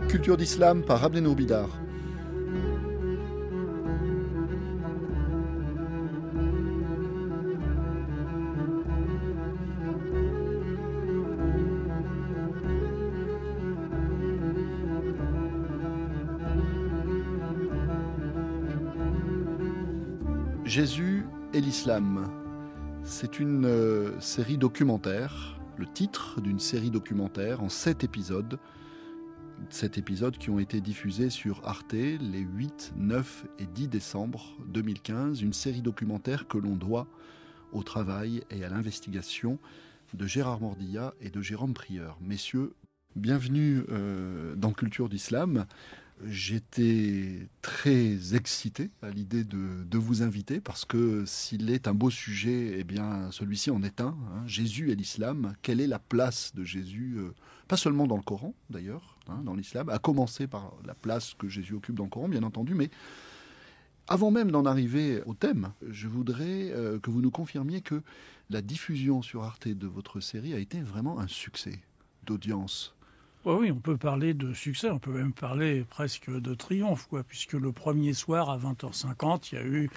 Culture d'Islam par Abdenour Bidar. Jésus et l'islam. C'est une série documentaire, le titre d'une série documentaire en 7 épisodes. 7 épisodes qui ont été diffusés sur Arte les 8, 9 et 10 décembre 2015. Une série documentaire que l'on doit au travail et à l'investigation de Gérard Mordillat et de Jérôme Prieur. Messieurs, bienvenue dans Culture d'Islam. J'étais très excité à l'idée de vous inviter parce que s'il est un beau sujet, eh bien celui-ci en est un. Jésus et l'islam, quelle est la place de Jésus, pas seulement dans le Coran d'ailleurs, dans l'islam, à commencer par la place que Jésus occupe dans le Coran bien entendu, mais avant même d'en arriver au thème, je voudrais que vous nous confirmiez que la diffusion sur Arte de votre série a été vraiment un succès d'audience. Oui, on peut parler de succès, on peut même parler presque de triomphe, puisque le premier soir à 20h50, il y a eu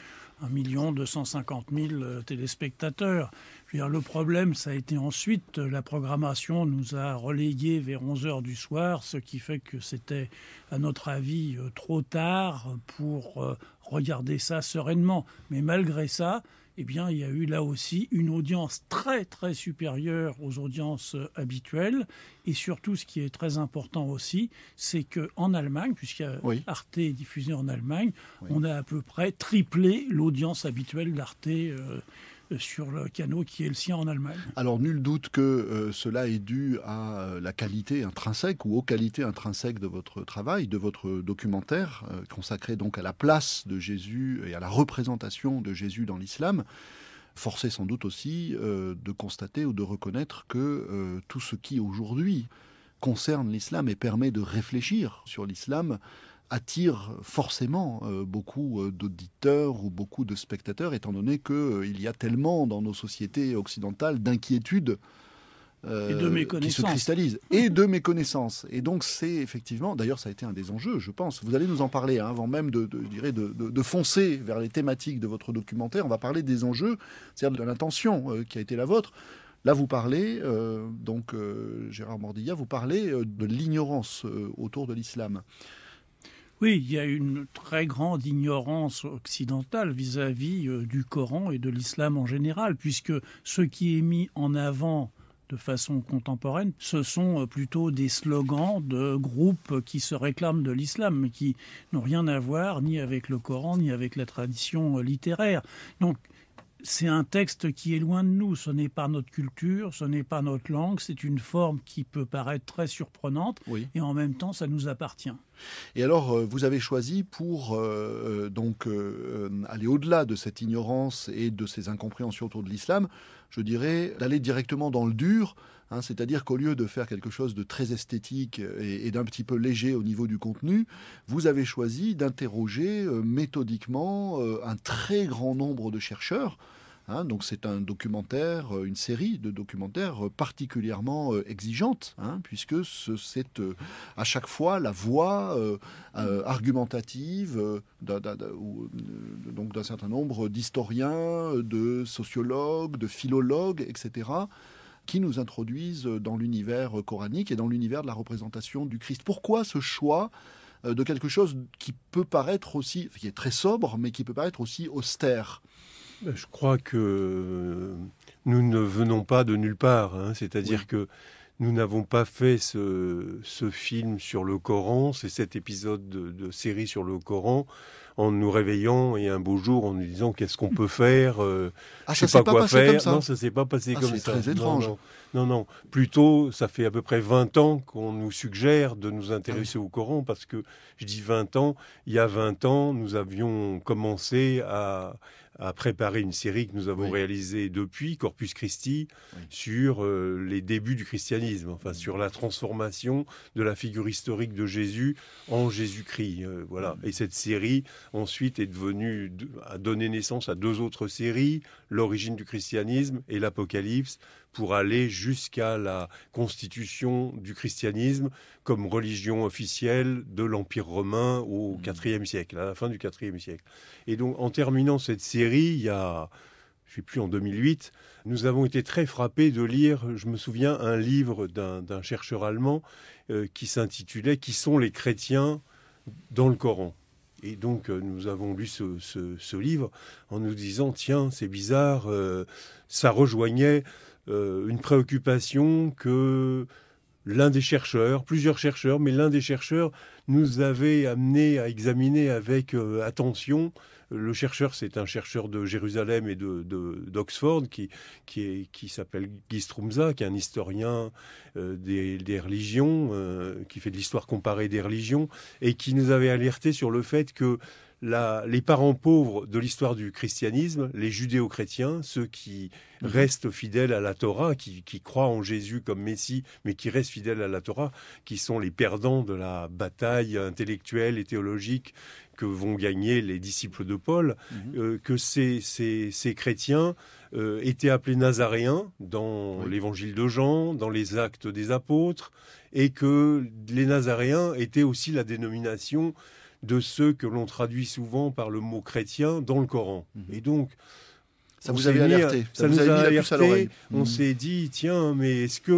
1 250 000 téléspectateurs. Je veux dire, le problème, ça a été ensuite, la programmation nous a relayés vers 11h du soir, ce qui fait que c'était, à notre avis, trop tard pour regarder ça sereinement. Mais malgré ça, eh bien, il y a eu là aussi une audience très, très supérieure aux audiences habituelles. Et surtout, ce qui est très important aussi, c'est qu'en Allemagne, Arte est diffusé en Allemagne, on a à peu près triplé l'audience habituelle d'Arte sur le canal qui est le sien en Allemagne. Alors, nul doute que cela est dû à la qualité intrinsèque ou aux qualités intrinsèques de votre travail, de votre documentaire, consacré donc à la place de Jésus et à la représentation de Jésus dans l'islam. Forcé sans doute aussi de constater ou de reconnaître que tout ce qui aujourd'hui concerne l'islam et permet de réfléchir sur l'islam attire forcément beaucoup d'auditeurs ou beaucoup de spectateurs, étant donné qu'il y a tellement dans nos sociétés occidentales d'inquiétudes qui se cristallisent, et de méconnaissances. Et donc c'est effectivement, d'ailleurs ça a été un des enjeux, je pense. Vous allez nous en parler avant même de foncer vers les thématiques de votre documentaire. On va parler des enjeux, c'est-à-dire de l'intention qui a été la vôtre. Là, vous parlez, Gérard Mordillat, vous parlez de l'ignorance autour de l'islam. Oui, il y a une très grande ignorance occidentale vis-à-vis du Coran et de l'islam en général, puisque ce qui est mis en avant de façon contemporaine, ce sont plutôt des slogans de groupes qui se réclament de l'islam, mais qui n'ont rien à voir ni avec le Coran, ni avec la tradition littéraire. Donc, c'est un texte qui est loin de nous, ce n'est pas notre culture, ce n'est pas notre langue, c'est une forme qui peut paraître très surprenante, et en même temps, ça nous appartient. Et alors, vous avez choisi pour aller au-delà de cette ignorance et de ces incompréhensions autour de l'islam, je dirais, d'aller directement dans le dur, c'est-à-dire qu'au lieu de faire quelque chose de très esthétique et d'un petit peu léger au niveau du contenu, vous avez choisi d'interroger méthodiquement un très grand nombre de chercheurs. Donc c'est un documentaire, une série de documentaires particulièrement exigeante, puisque c'est à chaque fois la voix argumentative d'un certain nombre d'historiens, de sociologues, de philologues, etc., qui nous introduisent dans l'univers coranique et dans l'univers de la représentation du Christ. Pourquoi ce choix de quelque chose qui peut paraître aussi, qui est très sobre, mais qui peut paraître aussi austère ? Je crois que nous ne venons pas de nulle part, c'est-à-dire que nous n'avons pas fait ce film sur le Coran, ces 7 épisodes de série sur le Coran, en nous réveillant et un beau jour en nous disant qu'est-ce qu'on peut faire, je sais pas quoi faire. Non, ça s'est pas passé comme ça. C'est très étrange. Non. Plutôt, ça fait à peu près 20 ans qu'on nous suggère de nous intéresser au Coran, parce que, je dis 20 ans, il y a 20 ans, nous avions commencé à préparer une série que nous avons réalisée depuis, Corpus Christi, sur les débuts du christianisme, sur la transformation de la figure historique de Jésus en Jésus-Christ. Et cette série, ensuite, a donné naissance à 2 autres séries, L'origine du christianisme et l'Apocalypse, pour aller jusqu'à la constitution du christianisme comme religion officielle de l'Empire romain au IVe siècle, à la fin du IVe siècle. Et donc, en terminant cette série, il y a, je ne sais plus, en 2008, nous avons été très frappés de lire, je me souviens, un livre d'un chercheur allemand qui s'intitulait « Qui sont les chrétiens dans le Coran ?» Et donc, nous avons lu ce livre en nous disant « Tiens, c'est bizarre, ça rejoignait une préoccupation que l'un des chercheurs, plusieurs chercheurs, mais l'un des chercheurs nous avait amené à examiner avec attention. » Le chercheur, c'est un chercheur de Jérusalem et d'Oxford qui s'appelle Guy Strumza, qui est un historien des religions, qui fait de l'histoire comparée des religions, et qui nous avait alerté sur le fait que les parents pauvres de l'histoire du christianisme, les judéo-chrétiens, ceux qui restent fidèles à la Torah, qui croient en Jésus comme Messie, mais qui restent fidèles à la Torah, qui sont les perdants de la bataille intellectuelle et théologique que vont gagner les disciples de Paul, que ces chrétiens étaient appelés nazaréens dans l'évangile de Jean, dans les actes des apôtres, et que les nazaréens étaient aussi la dénomination de ceux que l'on traduit souvent par le mot chrétien dans le Coran. Et donc, ça vous avait alerté, ça nous a alerté. On s'est dit, tiens, mais est-ce que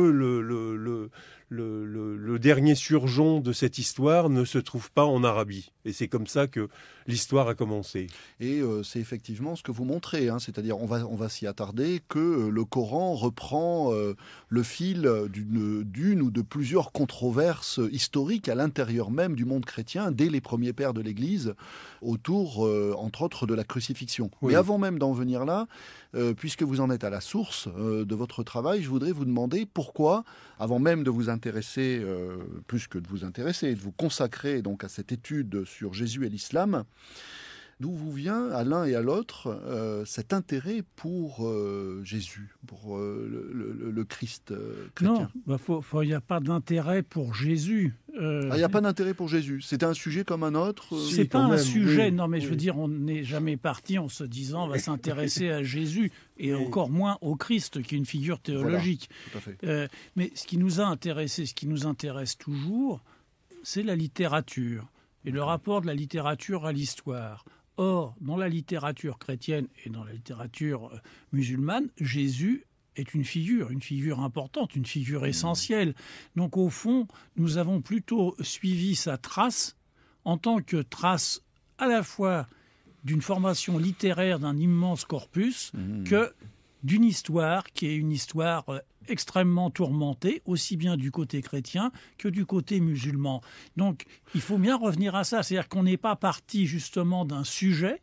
le dernier surgeon de cette histoire ne se trouve pas en Arabie? Et c'est comme ça que l'histoire a commencé. Et c'est effectivement ce que vous montrez, hein, c'est-à-dire on va s'y attarder, que le Coran reprend le fil d'une ou de plusieurs controverses historiques à l'intérieur même du monde chrétien, dès les premiers pères de l'Église, autour, entre autres, de la crucifixion. Oui. Mais avant même d'en venir là, puisque vous en êtes à la source de votre travail, je voudrais vous demander pourquoi, avant même de vous intéresser, plus que de vous intéresser, de vous consacrer donc à cette étude sur Jésus et l'islam, d'où vous vient à l'un et à l'autre cet intérêt pour Jésus, pour le Christ chrétien? Non, il n'y a pas d'intérêt pour Jésus. Il n'y a pas d'intérêt pour Jésus. C'était un sujet comme un autre. C'est pas un sujet. Oui, non, mais je veux dire, on n'est jamais parti en se disant on va s'intéresser à Jésus et encore moins au Christ, qui est une figure théologique. Voilà, tout à fait. Mais ce qui nous a intéressé, ce qui nous intéresse toujours, c'est la littérature et le rapport de la littérature à l'histoire. Or, dans la littérature chrétienne et dans la littérature musulmane, Jésus est une figure importante, une figure essentielle. Donc, au fond, nous avons plutôt suivi sa trace en tant que trace à la fois d'une formation littéraire d'un immense corpus que d'une histoire qui est une histoire extrêmement tourmentée, aussi bien du côté chrétien que du côté musulman. Donc, il faut bien revenir à ça. C'est-à-dire qu'on n'est pas parti justement d'un sujet,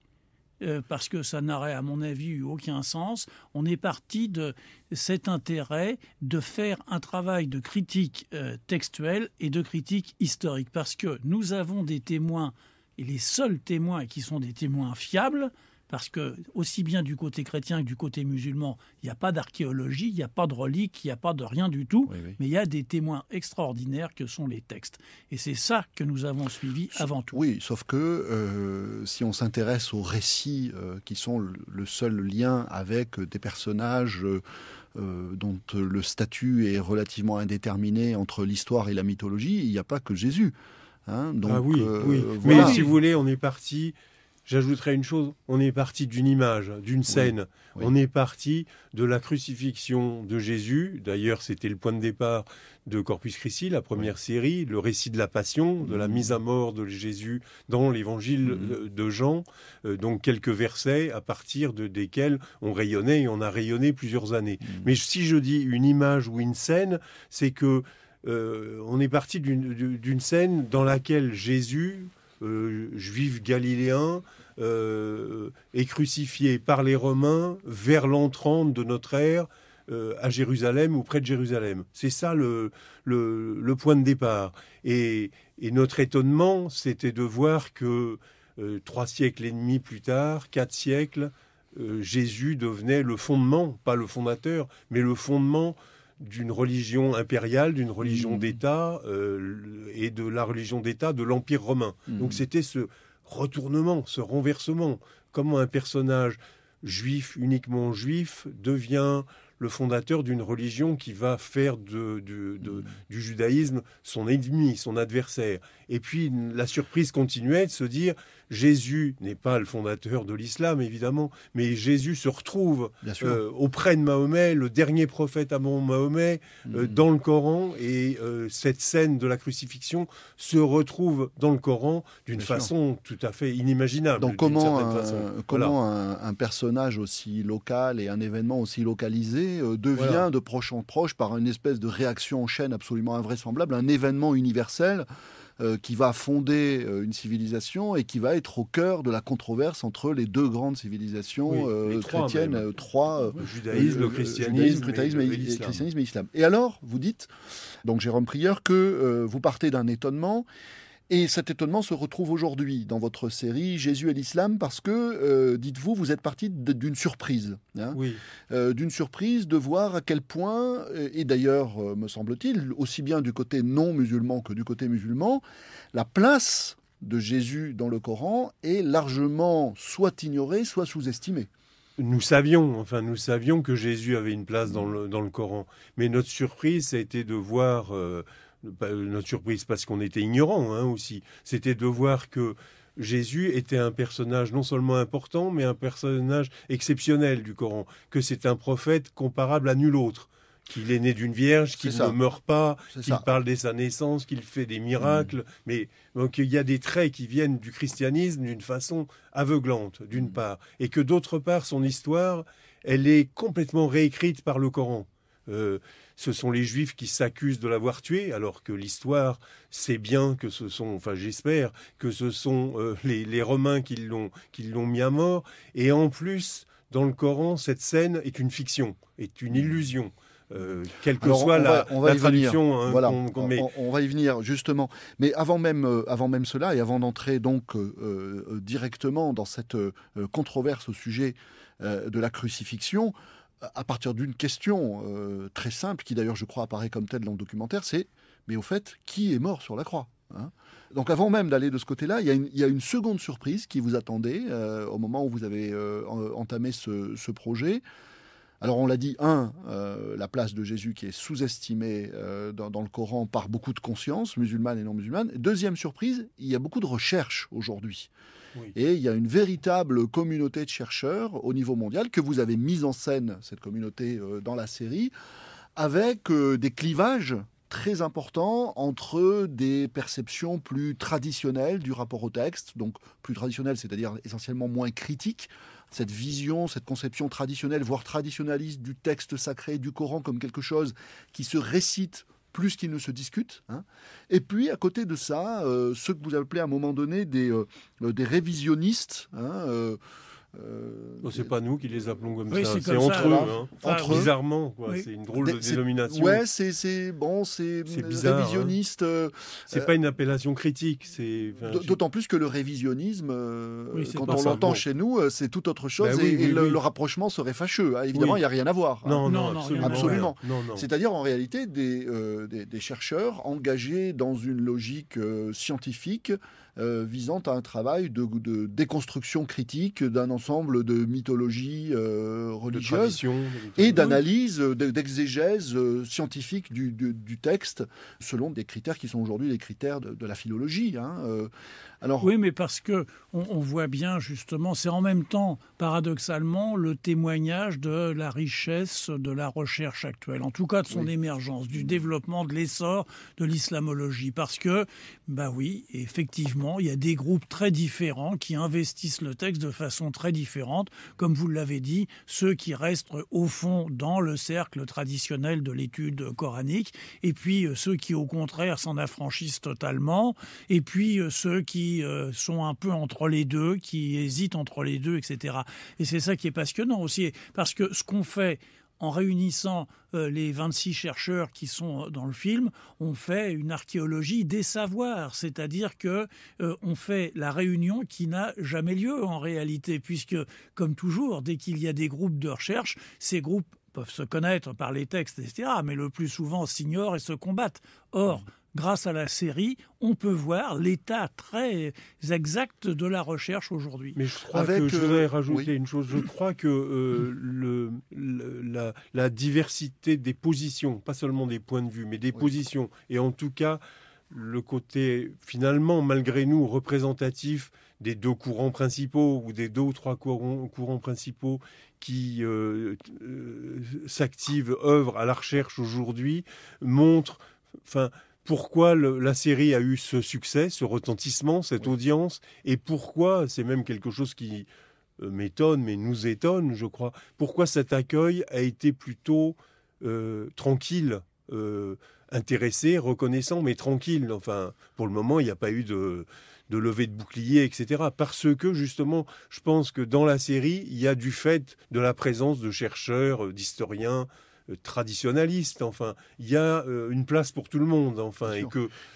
parce que ça n'aurait, à mon avis, eu aucun sens. On est parti de cet intérêt de faire un travail de critique textuelle et de critique historique, parce que nous avons des témoins, et les seuls témoins qui sont des témoins fiables, parce que aussi bien du côté chrétien que du côté musulman, il n'y a pas d'archéologie, il n'y a pas de reliques, il n'y a pas de rien du tout, mais il y a des témoins extraordinaires que sont les textes. Et c'est ça que nous avons suivi avant tout. Oui, sauf que si on s'intéresse aux récits qui sont le seul lien avec des personnages dont le statut est relativement indéterminé entre l'histoire et la mythologie, il n'y a pas que Jésus. Hein, donc, oui. Voilà. Mais si vous voulez, on est parti... J'ajouterais une chose, on est parti d'une image, d'une scène. Oui. On est parti de la crucifixion de Jésus. D'ailleurs, c'était le point de départ de Corpus Christi, la première série, le récit de la passion, de la mise à mort de Jésus dans l'évangile de Jean. Donc quelques versets à partir desquels on rayonnait et on a rayonné plusieurs années. Mais si je dis une image ou une scène, c'est que on est parti d'une scène dans laquelle Jésus... juif galiléen, est crucifié par les Romains vers l'an 30 de notre ère à Jérusalem ou près de Jérusalem. C'est ça le point de départ. Et notre étonnement, c'était de voir que 3 siècles et demi plus tard, 4 siècles, Jésus devenait le fondement, pas le fondateur, mais le fondement d'une religion impériale, d'une religion d'État et de la religion d'État de l'Empire romain. Donc c'était ce retournement, ce renversement. Comment un personnage juif, uniquement juif, devient le fondateur d'une religion qui va faire du judaïsme son ennemi, son adversaire. Et puis la surprise continuait de se dire, Jésus n'est pas le fondateur de l'islam, évidemment, mais Jésus se retrouve auprès de Mahomet, le dernier prophète avant Mahomet, dans le Coran, et cette scène de la crucifixion se retrouve dans le Coran d'une façon tout à fait inimaginable. Donc comment un personnage aussi local et un événement aussi localisé devient de proche en proche, par une espèce de réaction en chaîne absolument invraisemblable, un événement universel qui va fonder une civilisation et qui va être au cœur de la controverse entre les deux grandes civilisations chrétiennes, le judaïsme, le christianisme, christianisme et l'islam. Et alors, vous dites, donc Jérôme Prieur, que vous partez d'un étonnement, et cet étonnement se retrouve aujourd'hui dans votre série Jésus et l'islam, parce que, dites-vous, vous êtes parti d'une surprise. D'une surprise de voir à quel point, et d'ailleurs, me semble-t-il, aussi bien du côté non musulman que du côté musulman, la place de Jésus dans le Coran est largement soit ignorée, soit sous-estimée. Nous savions que Jésus avait une place dans le Coran. Mais notre surprise, ça a été de voir... notre surprise, parce qu'on était ignorants aussi, c'était de voir que Jésus était un personnage non seulement important, mais un personnage exceptionnel du Coran, que c'est un prophète comparable à nul autre, qu'il est né d'une vierge, qu'il ne meurt pas, qu'il parle dès sa naissance, qu'il fait des miracles, mais donc il y a des traits qui viennent du christianisme d'une façon aveuglante, d'une part, et que d'autre part, son histoire, elle est complètement réécrite par le Coran. Ce sont les Juifs qui s'accusent de l'avoir tué, alors que l'histoire sait bien que ce sont, j'espère, que ce sont les Romains qui l'ont mis à mort. Et en plus, dans le Coran, cette scène est une fiction, est une illusion. Quelle que soit la traduction qu'on met. On va y venir, justement. Mais avant même cela, et avant d'entrer donc directement dans cette controverse au sujet de la crucifixion, à partir d'une question très simple, qui d'ailleurs je crois apparaît comme telle dans le documentaire, c'est, mais au fait, qui est mort sur la croix ? Donc avant même d'aller de ce côté-là, il y a une seconde surprise qui vous attendait au moment où vous avez entamé ce projet. Alors on l'a dit, la place de Jésus qui est sous-estimée dans le Coran par beaucoup de consciences, musulmanes et non musulmanes. Deuxième surprise, il y a beaucoup de recherches aujourd'hui. Oui. Et il y a une véritable communauté de chercheurs au niveau mondial que vous avez mise en scène, cette communauté, dans la série, avec des clivages très importants entre des perceptions plus traditionnelles du rapport au texte, donc plus traditionnelles, c'est-à-dire essentiellement moins critiques, cette vision, cette conception traditionnelle, voire traditionnaliste du texte sacré, du Coran comme quelque chose qui se récite plus qu'il ne se discute. Et puis, à côté de ça, ceux que vous appelez à un moment donné des révisionnistes. C'est pas nous qui les appelons comme ça, c'est entre eux. Entre bizarrement, quoi. Oui. C'est une drôle de dénomination. Ouais, c'est bizarre, révisionniste. C'est pas une appellation critique. D'autant plus que le révisionnisme, quand on l'entend chez nous, c'est tout autre chose, le rapprochement serait fâcheux. Évidemment, il n'y a rien à voir. Non, absolument. Non. C'est-à-dire, en réalité, des chercheurs engagés dans une logique scientifique, visant à un travail de déconstruction critique d'un ensemble de mythologies religieuses et d'analyse, d'exégèse scientifique du texte selon des critères qui sont aujourd'hui les critères de la philologie. Alors... Oui, mais parce que on voit bien justement, c'est en même temps, paradoxalement, le témoignage de la richesse de la recherche actuelle, en tout cas de son émergence, du développement, de l'essor de l'islamologie. Parce que, effectivement, il y a des groupes très différents qui investissent le texte de façon très différente. Comme vous l'avez dit, ceux qui restent au fond dans le cercle traditionnel de l'étude coranique, et puis ceux qui, au contraire, s'en affranchissent totalement, et puis ceux qui sont un peu entre les deux, qui hésitent entre les deux, etc. Et c'est ça qui est passionnant aussi, parce que ce qu'on fait en réunissant les 26 chercheurs qui sont dans le film, on fait une archéologie des savoirs, c'est-à-dire que on fait la réunion qui n'a jamais lieu en réalité, puisque, comme toujours, dès qu'il y a des groupes de recherche, ces groupes peuvent se connaître par les textes, etc., mais le plus souvent s'ignorent et se combattent. Or, grâce à la série, on peut voir l'état très exact de la recherche aujourd'hui. Mais je voudrais rajouter une chose. Je crois que la diversité des positions, pas seulement des points de vue, mais des positions, et en tout cas le côté finalement, malgré nous, représentatif des deux courants principaux ou des deux ou trois courants principaux qui s'activent, œuvrent à la recherche aujourd'hui, montre pourquoi la série a eu ce succès, ce retentissement, cette audience, et pourquoi, c'est même quelque chose qui m'étonne, mais nous étonne, je crois, pourquoi cet accueil a été plutôt tranquille, intéressé, reconnaissant, mais tranquille. Enfin, pour le moment, il n'y a pas eu de levée de bouclier, etc. Parce que, justement, je pense que dans la série, il y a du fait de la présence de chercheurs, d'historiens, traditionnalistes. Enfin, il y a une place pour tout le monde. Enfin,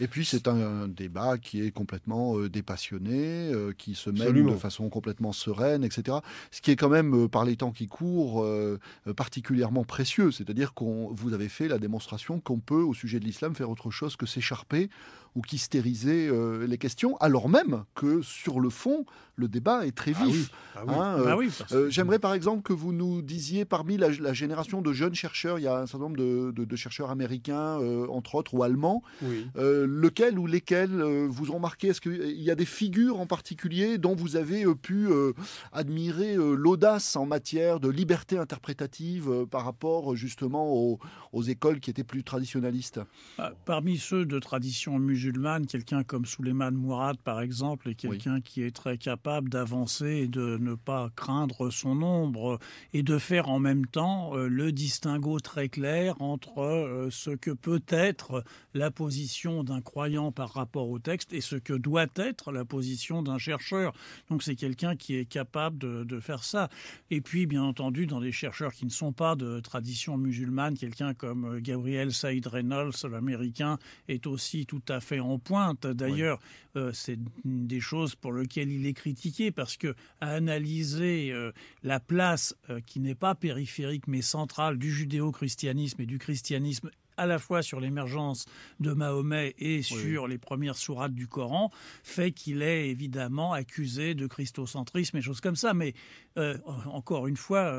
et puis, c'est un débat qui est complètement dépassionné, qui se mène Absolument. de façon complètement sereine, etc. Ce qui est quand même, par les temps qui courent, particulièrement précieux. C'est-à-dire vous avez fait la démonstration qu'on peut, au sujet de l'islam, faire autre chose que s'écharper ou qu'hystériser les questions, alors même que, sur le fond, le débat est très vif. J'aimerais, par exemple, que vous nous disiez, parmi la génération de jeunes chercheurs, il y a un certain nombre de chercheurs américains, entre autres, ou allemands, lequel ou lesquels vous ont marqué? Est-ce qu'il y a des figures en particulier dont vous avez pu admirer l'audace en matière de liberté interprétative par rapport, justement, aux écoles qui étaient plus traditionnalistes? Parmi ceux de tradition musulmane, quelqu'un comme Souleymane Mourad, par exemple, est quelqu'un qui est très capable d'avancer et de ne pas craindre son ombre et de faire en même temps le distinguo très clair entre ce que peut être la position d'un croyant par rapport au texte et ce que doit être la position d'un chercheur. Donc c'est quelqu'un qui est capable de faire ça. Et puis, bien entendu, dans des chercheurs qui ne sont pas de tradition musulmane, quelqu'un comme Gabriel Saïd Reynolds, l'américain, est aussi tout à fait en pointe. D'ailleurs, c'est une des choses pour lesquelles il est critiqué, parce que à analyser la place qui n'est pas périphérique mais centrale du judéo-christianisme et du christianisme, à la fois sur l'émergence de Mahomet et sur les premières sourates du Coran, fait qu'il est évidemment accusé de christocentrisme et choses comme ça. Mais encore une fois,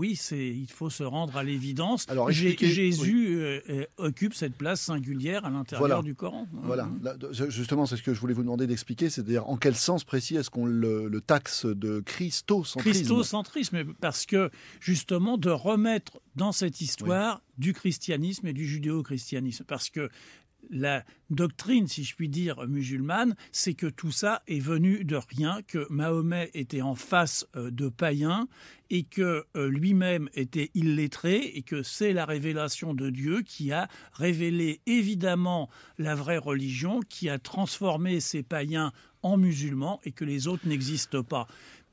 il faut se rendre à l'évidence. Alors, Jésus occupe cette place singulière à l'intérieur du Coran. Voilà. Là, justement, c'est ce que je voulais vous demander d'expliquer, c'est-à-dire en quel sens précis est-ce qu'on le taxe de christocentrisme? Christocentrisme, parce que justement de remettre dans cette histoire du christianisme et du judéo-christianisme. Parce que la doctrine, si je puis dire, musulmane, c'est que tout ça est venu de rien, que Mahomet était en face de païens et que lui-même était illettré et que c'est la révélation de Dieu qui a révélé évidemment la vraie religion, qui a transformé ces païens en musulmans et que les autres n'existent pas.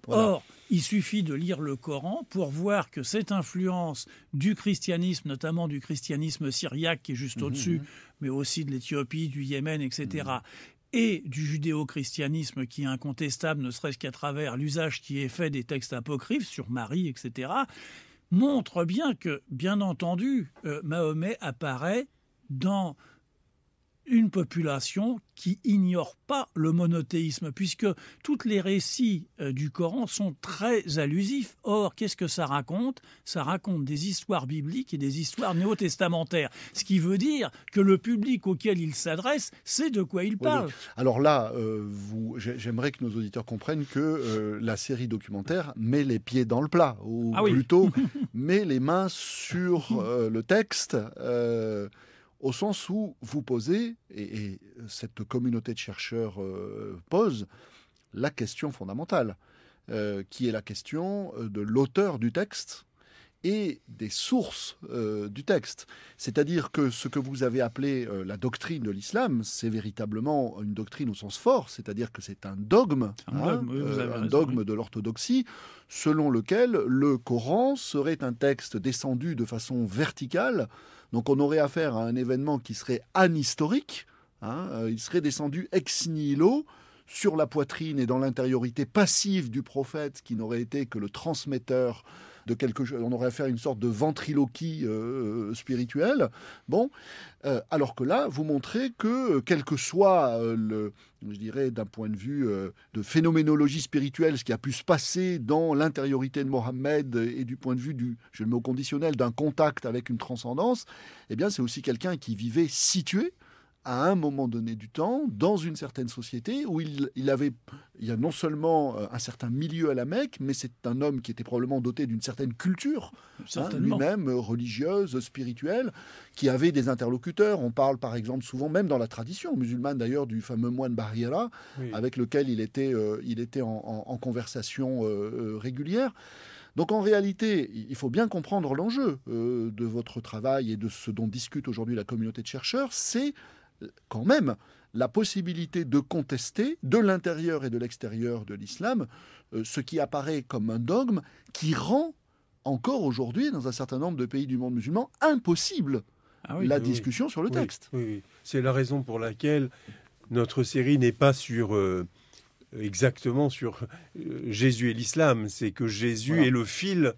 Or, il suffit de lire le Coran pour voir que cette influence du christianisme, notamment du christianisme syriaque qui est juste au-dessus, mais aussi de l'Éthiopie, du Yémen, etc., et du judéo-christianisme qui est incontestable, ne serait-ce qu'à travers l'usage qui est fait des textes apocryphes sur Marie, etc., montre bien que, bien entendu, Mahomet apparaît dans une population qui ignore pas le monothéisme, puisque tous les récits du Coran sont très allusifs. Or, qu'est-ce que ça raconte? Ça raconte des histoires bibliques et des histoires néo-testamentaires. Ce qui veut dire que le public auquel il s'adresse sait de quoi il parle. Alors là, j'aimerais que nos auditeurs comprennent que la série documentaire met les pieds dans le plat, ou plutôt met les mains sur le texte, au sens où vous posez, et cette communauté de chercheurs pose, la question fondamentale, qui est la question de l'auteur du texte et des sources du texte. C'est-à-dire que ce que vous avez appelé la doctrine de l'islam, c'est véritablement une doctrine au sens fort, c'est-à-dire que c'est un dogme, un dogme de l'orthodoxie, selon lequel le Coran serait un texte descendu de façon verticale. Donc on aurait affaire à un événement qui serait anhistorique, il serait descendu ex nihilo sur la poitrine et dans l'intériorité passive du prophète, qui n'aurait été que le transmetteur quelque chose. On aurait affaire à une sorte de ventriloquie spirituelle. Bon, alors que là, vous montrez que, quel que soit je dirais, d'un point de vue de phénoménologie spirituelle, ce qui a pu se passer dans l'intériorité de Mohammed et du point de vue je le mets au conditionnel, d'un contact avec une transcendance, eh bien, c'est aussi quelqu'un qui vivait situé à un moment donné du temps, dans une certaine société où il y a non seulement un certain milieu à la Mecque, mais c'est un homme qui était probablement doté d'une certaine culture, lui-même religieuse, spirituelle, qui avait des interlocuteurs. On parle par exemple souvent, même dans la tradition musulmane d'ailleurs, du fameux moine Bahira, avec lequel il était en conversation régulière. Donc en réalité, il faut bien comprendre l'enjeu de votre travail et de ce dont discute aujourd'hui la communauté de chercheurs, c'est quand même la possibilité de contester de l'intérieur et de l'extérieur de l'islam ce qui apparaît comme un dogme qui rend encore aujourd'hui, dans un certain nombre de pays du monde musulman, impossible la discussion sur le texte. Oui. C'est la raison pour laquelle notre série n'est pas exactement sur Jésus et l'islam. C'est que Jésus est le fil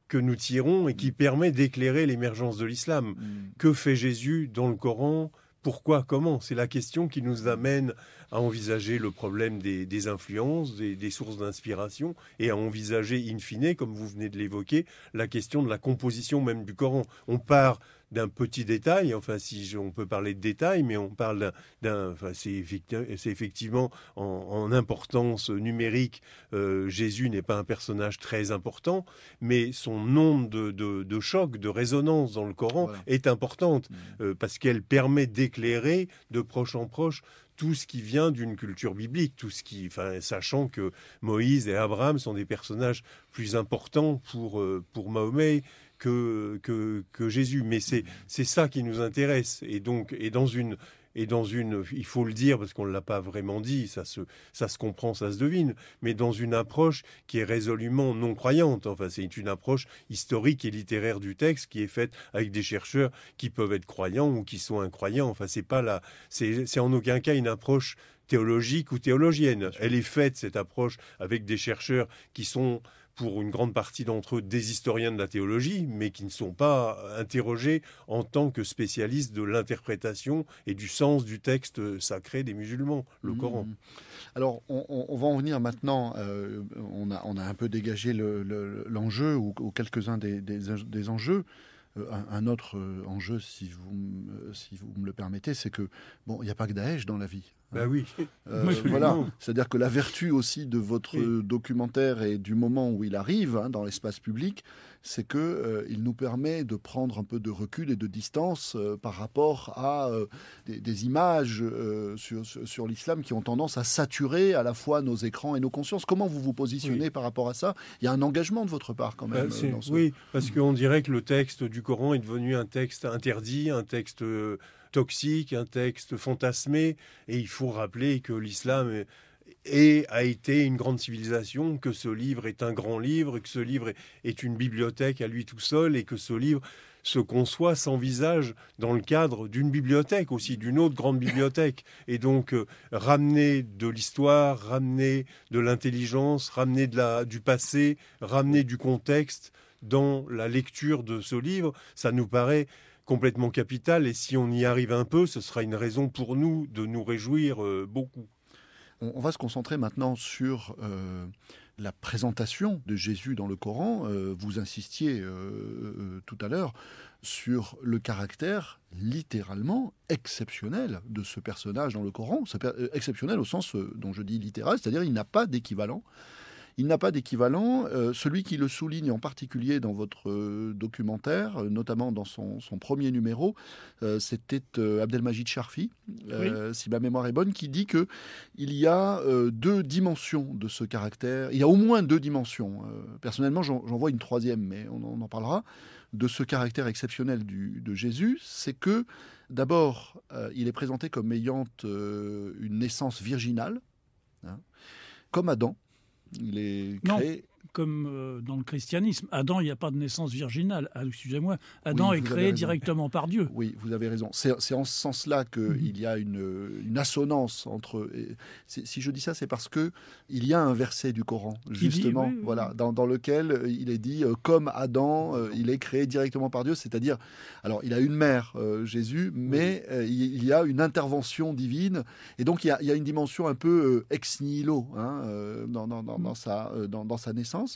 que nous tirons et qui permet d'éclairer l'émergence de l'islam. Que fait Jésus dans le Coran ? Pourquoi ? Comment ? C'est la question qui nous amène à envisager le problème des influences, des sources d'inspiration, et à envisager, in fine, comme vous venez de l'évoquer, la question de la composition même du Coran. On part d'un petit détail, enfin si on peut parler de détail, mais on parle c'est effectivement en importance numérique, Jésus n'est pas un personnage très important, mais son onde de choc, de résonance dans le Coran est importante, parce qu'elle permet d'éclairer de proche en proche tout ce qui vient d'une culture biblique, sachant que Moïse et Abraham sont des personnages plus importants pour Mahomet que Jésus. Mais c'est ça qui nous intéresse. Et dans une, il faut le dire parce qu'on ne l'a pas vraiment dit, ça se comprend, ça se devine, mais dans une approche qui est résolument non croyante. Enfin, c'est une approche historique et littéraire du texte qui est faite avec des chercheurs qui peuvent être croyants ou qui sont incroyants. Enfin, c'est en aucun cas une approche théologique ou théologienne. Elle est faite, cette approche, avec des chercheurs qui sont, pour une grande partie d'entre eux, des historiens de la théologie, mais qui ne sont pas interrogés en tant que spécialistes de l'interprétation et du sens du texte sacré des musulmans, le Coran. Alors, on va en venir maintenant. On a un peu dégagé l'enjeu ou quelques-uns des enjeux. Un autre enjeu, si vous me le permettez, c'est que il n'y a pas que Daesh dans la vie. Ben oui. Voilà. C'est-à-dire que la vertu aussi de votre documentaire et du moment où il arrive dans l'espace public, c'est qu'il nous permet de prendre un peu de recul et de distance par rapport à des images sur l'islam qui ont tendance à saturer à la fois nos écrans et nos consciences. Comment vous vous positionnez par rapport à ça ? Il y a un engagement de votre part quand même. Oui, parce qu'on dirait que le texte du Coran est devenu un texte interdit, un texte toxique, un texte fantasmé, et il faut rappeler que l'islam a été une grande civilisation, que ce livre est un grand livre, que ce livre est une bibliothèque à lui tout seul, et que ce livre se conçoit, s'envisage dans le cadre d'une bibliothèque aussi, d'une autre grande bibliothèque. Et donc, ramener de l'histoire, ramener de l'intelligence, ramener du passé, ramener du contexte dans la lecture de ce livre, ça nous paraît complètement capital, et si on y arrive un peu, ce sera une raison pour nous de nous réjouir beaucoup. On va se concentrer maintenant sur la présentation de Jésus dans le Coran. Vous insistiez tout à l'heure sur le caractère littéralement exceptionnel de ce personnage dans le Coran. Exceptionnel au sens dont je dis littéral, c'est-à-dire il n'a pas d'équivalent. Il n'a pas d'équivalent. Celui qui le souligne en particulier dans votre documentaire, notamment dans son premier numéro, c'était Abdelmajid Charfi, si ma mémoire est bonne, qui dit qu'il y a deux dimensions de ce caractère. Il y a au moins deux dimensions. Personnellement, j'en vois une troisième, mais on en parlera. De ce caractère exceptionnel de Jésus, c'est que, d'abord, il est présenté comme ayant une naissance virginale, comme Adam. Il est créé comme dans le christianisme. Adam, il n'y a pas de naissance virginale. Excusez-moi, Adam est créé directement par Dieu. Oui, vous avez raison. C'est en ce sens-là qu'il y a une assonance entre... Si je dis ça, c'est parce qu'il y a un verset du Coran, justement, voilà, dans lequel il est dit « Comme Adam, il est créé directement par Dieu », c'est-à-dire... Alors, il a une mère, Jésus, mais il y a une intervention divine, et donc il y a une dimension un peu ex nihilo dans sa naissance.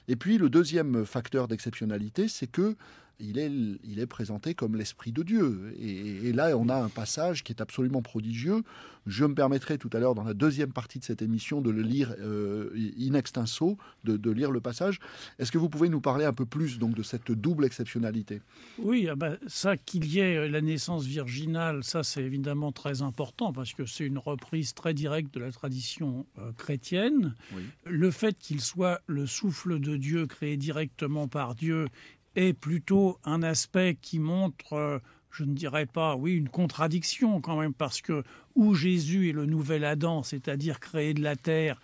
Et puis le deuxième facteur d'exceptionnalité, c'est que il est présenté comme l'Esprit de Dieu. Et là, on a un passage qui est absolument prodigieux. Je me permettrai tout à l'heure, dans la deuxième partie de cette émission, de le lire in extenso, de lire le passage. Est-ce que vous pouvez nous parler un peu plus donc, de cette double exceptionnalité ? Oui, ça qu'il y ait la naissance virginale, ça c'est évidemment très important, parce que c'est une reprise très directe de la tradition chrétienne. Oui. Le fait qu'il soit le souffle de Dieu, créé directement par Dieu, est plutôt un aspect qui montre, je ne dirais pas, une contradiction quand même, parce que où Jésus est le nouvel Adam, c'est-à-dire créé de la terre,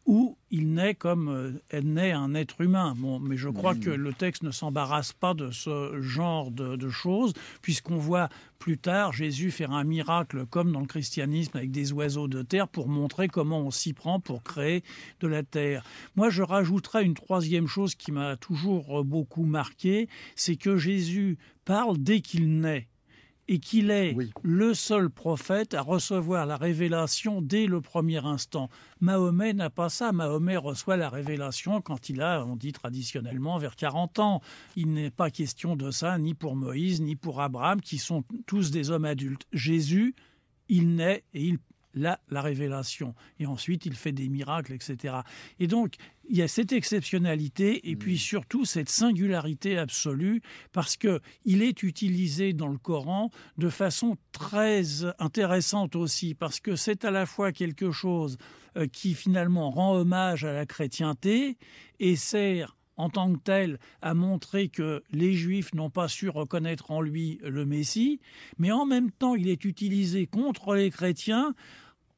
où il naît comme naît un être humain. Bon, mais je crois que le texte ne s'embarrasse pas de ce genre de choses, puisqu'on voit plus tard Jésus faire un miracle comme dans le christianisme avec des oiseaux de terre pour montrer comment on s'y prend pour créer de la terre. Moi, je rajouterais une troisième chose qui m'a toujours beaucoup marqué, c'est que Jésus parle dès qu'il naît, et qu'il est le seul prophète à recevoir la révélation dès le premier instant. Mahomet n'a pas ça. Mahomet reçoit la révélation quand il a, on dit traditionnellement, vers 40 ans. Il n'est pas question de ça, ni pour Moïse, ni pour Abraham, qui sont tous des hommes adultes. Jésus, il naît et il la révélation. Et ensuite, il fait des miracles, etc. Et donc, il y a cette exceptionnalité et puis surtout cette singularité absolue parce qu'il est utilisé dans le Coran de façon très intéressante aussi parce que c'est à la fois quelque chose qui finalement rend hommage à la chrétienté et sert en tant que tel, à montrer que les Juifs n'ont pas su reconnaître en lui le Messie, mais en même temps, il est utilisé contre les chrétiens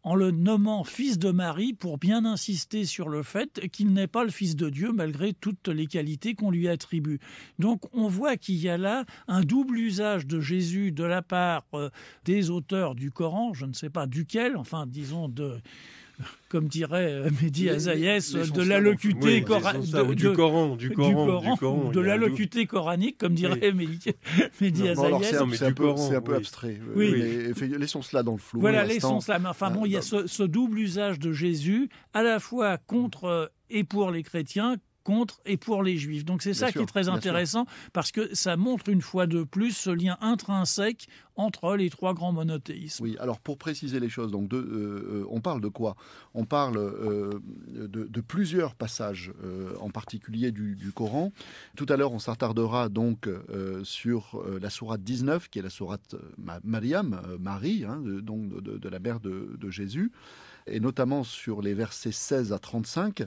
en le nommant fils de Marie pour bien insister sur le fait qu'il n'est pas le fils de Dieu malgré toutes les qualités qu'on lui attribue. Donc on voit qu'il y a là un double usage de Jésus de la part des auteurs du Coran, je ne sais pas duquel, enfin disons comme dirait Mehdi Azaïès, de la locuté de la locuté coranique, comme dirait Mehdi Azaïès. C'est un peu abstrait. Laissons cela dans le flou. Voilà, laissons cela. Mais enfin bon, il y a ce double usage de Jésus, à la fois contre et pour les chrétiens, contre et pour les Juifs. Donc c'est ça qui est très intéressant parce que ça montre une fois de plus ce lien intrinsèque entre les trois grands monothéismes. Oui, alors pour préciser les choses, donc on parle de quoi ? On parle de plusieurs passages, en particulier du Coran. Tout à l'heure, on s'attardera donc sur la sourate 19, qui est la sourate Mariam, Marie, donc de la mère de Jésus, et notamment sur les versets 16 à 35.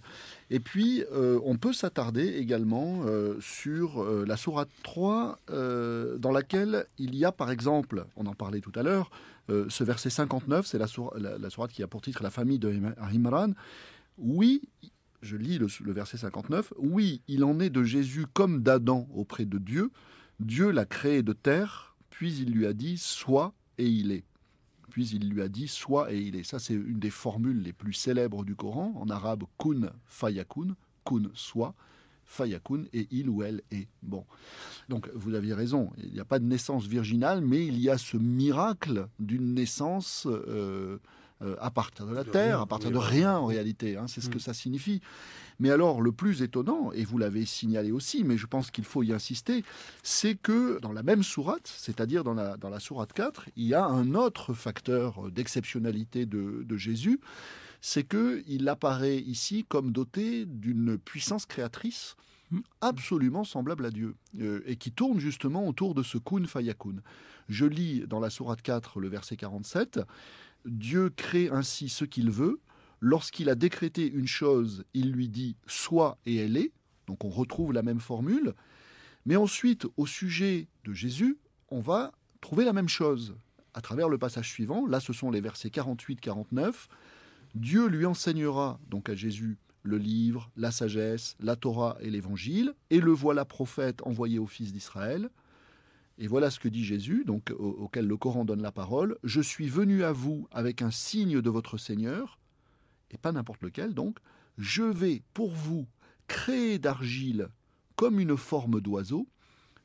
Et puis, on peut s'attarder également sur la sourate 3, dans laquelle il y a, par exemple, on en parlait tout à l'heure, ce verset 59, c'est la sourate qui a pour titre « La famille de Imran ». Oui, je lis le verset 59, « Oui, il en est de Jésus comme d'Adam auprès de Dieu. Dieu l'a créé de terre, puis il lui a dit « Sois » et il est. Puis il lui a dit « Sois » et il est. Ça, c'est une des formules les plus célèbres du Coran. En arabe, « kun fayakun », « kun soit », fayakun et il ou elle est. Bon. Donc, vous aviez raison. Il n'y a pas de naissance virginale, mais il y a ce miracle d'une naissance à partir de la terre, à partir de rien en réalité. C'est ce que ça signifie. Mais alors, le plus étonnant, et vous l'avez signalé aussi, mais je pense qu'il faut y insister, c'est que dans la même sourate, c'est-à-dire dans la sourate 4, il y a un autre facteur d'exceptionnalité de Jésus, c'est qu'il apparaît ici comme doté d'une puissance créatrice absolument semblable à Dieu, et qui tourne justement autour de ce kun fayakun. Je lis dans la sourate 4 le verset 47, « Dieu crée ainsi ce qu'il veut, lorsqu'il a décrété une chose, il lui dit « sois » et elle est ». Donc on retrouve la même formule. Mais ensuite, au sujet de Jésus, on va trouver la même chose à travers le passage suivant. Là, ce sont les versets 48-49. « Dieu lui enseignera, donc à Jésus, le livre, la sagesse, la Torah et l'Évangile, et le voilà prophète envoyé aux fils d'Israël. Et voilà ce que dit Jésus, donc auquel le Coran donne la parole. Je suis venu à vous avec un signe de votre Seigneur, et pas n'importe lequel, donc. Je vais pour vous créer d'argile comme une forme d'oiseau.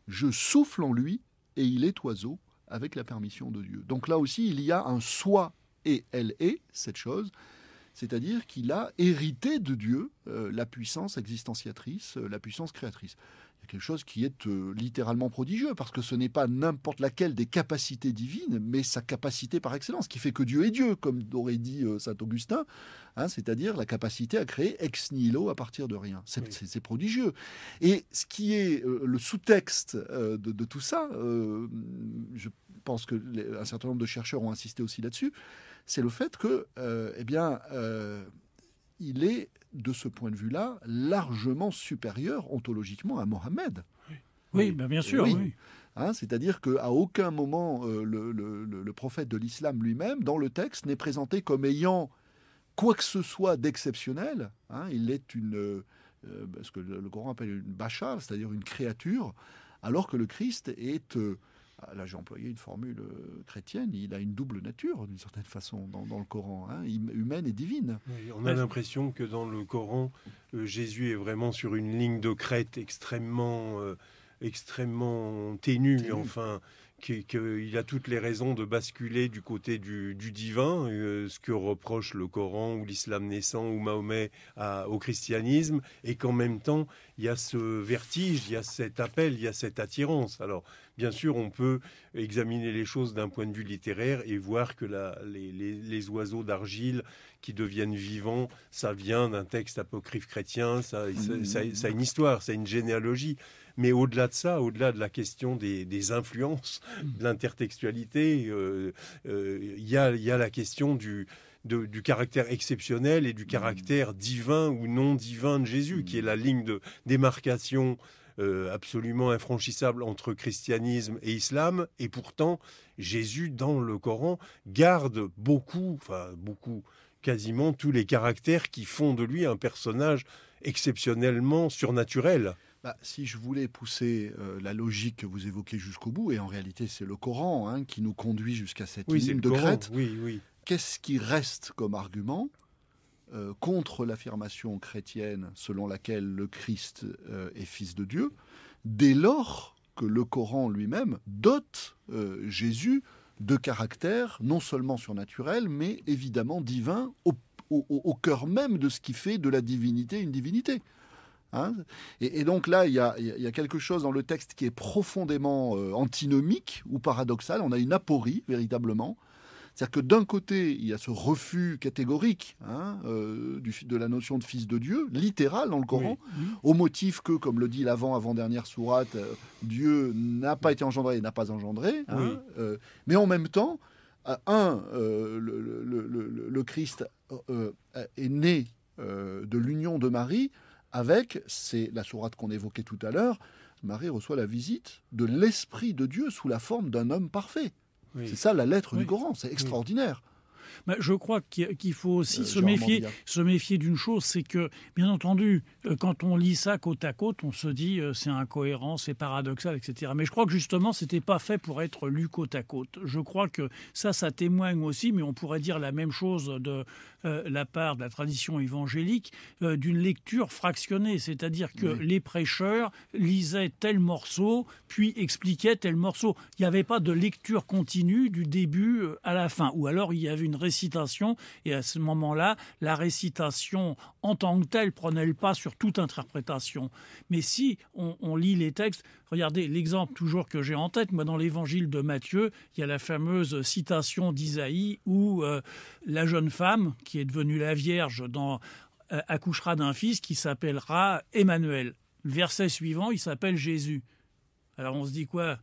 Je souffle en lui et il est oiseau avec la permission de Dieu. Donc là aussi, il y a un soi et elle est, cette chose. C'est-à-dire qu'il a hérité de Dieu la puissance existentiatrice, la puissance créatrice. Il y a quelque chose qui est littéralement prodigieux, parce que ce n'est pas n'importe laquelle des capacités divines, mais sa capacité par excellence, qui fait que Dieu est Dieu, comme aurait dit saint Augustin, hein, c'est-à-dire la capacité à créer ex nihilo à partir de rien. C'est prodigieux. Et ce qui est le sous-texte de tout ça, je pense qu'un certain nombre de chercheurs ont insisté aussi là-dessus, c'est le fait que, il est, de ce point de vue-là, largement supérieur ontologiquement à Mohammed. Oui, ben bien sûr, oui. Hein, c'est-à-dire qu'à aucun moment le prophète de l'islam lui-même, dans le texte, n'est présenté comme ayant quoi que ce soit d'exceptionnel. Hein, il est ce que le Coran appelle une bachar, c'est-à-dire une créature, alors que le Christ est... là, j'ai employé une formule chrétienne. Il a une double nature, d'une certaine façon, dans le Coran, hein, humaine et divine. Oui, on a l'impression que dans le Coran, Jésus est vraiment sur une ligne de crête extrêmement ténue, enfin, qu'il a toutes les raisons de basculer du côté du divin, ce que reproche le Coran ou l'islam naissant ou Mahomet au christianisme, et qu'en même temps, il y a ce vertige, il y a cet appel, il y a cette attirance. Alors, bien sûr, on peut examiner les choses d'un point de vue littéraire et voir que les oiseaux d'argile qui deviennent vivants, ça vient d'un texte apocryphe chrétien, ça a une histoire, ça a une généalogie. Mais au-delà de ça, au-delà de la question des influences, de l'intertextualité, il y a la question du caractère exceptionnel et du caractère divin ou non divin de Jésus, qui est la ligne de démarcation absolument infranchissable entre christianisme et islam. Et pourtant, Jésus, dans le Coran, garde beaucoup, quasiment tous les caractères qui font de lui un personnage exceptionnellement surnaturel. Si je voulais pousser la logique que vous évoquez jusqu'au bout, et en réalité c'est le Coran qui nous conduit jusqu'à cette ligne de crête, qu'est-ce qui reste comme argument contre l'affirmation chrétienne selon laquelle le Christ est fils de Dieu, dès lors que le Coran lui-même dote Jésus de caractère non seulement surnaturel, mais évidemment divin, au cœur même de ce qui fait de la divinité une divinité. Hein, et donc là, il y a quelque chose dans le texte qui est profondément antinomique ou paradoxal. On a une aporie, véritablement. C'est-à-dire que d'un côté, il y a ce refus catégorique de la notion de fils de Dieu, littéral dans le Coran, au motif que, comme le dit l'avant-dernière sourate, Dieu n'a pas été engendré et n'a pas engendré. Mais en même temps, le Christ est né de l'union de Marie avec, c'est la sourate qu'on évoquait tout à l'heure, Marie reçoit la visite de l'Esprit de Dieu sous la forme d'un homme parfait. Oui. C'est ça la lettre du Coran, c'est extraordinaire. Mais je crois qu'il faut aussi se méfier d'une chose, c'est que, bien entendu, quand on lit ça côte à côte, on se dit c'est incohérent, c'est paradoxal, etc. Mais je crois que justement, c'était pas fait pour être lu côte à côte. Je crois que ça témoigne aussi, mais on pourrait dire la même chose de la part de la tradition évangélique, d'une lecture fractionnée, c'est-à-dire que les prêcheurs lisaient tel morceau, puis expliquaient tel morceau. Il n'y avait pas de lecture continue du début à la fin, ou alors il y avait une récitation, et à ce moment-là, la récitation en tant que telle prenait le pas sur toute interprétation. Mais si on lit les textes, regardez l'exemple toujours que j'ai en tête, moi dans l'évangile de Matthieu, il y a la fameuse citation d'Isaïe où la jeune femme, qui est devenue la Vierge, accouchera d'un fils qui s'appellera Emmanuel. Le verset suivant, il s'appelle Jésus. Alors on se dit quoi ?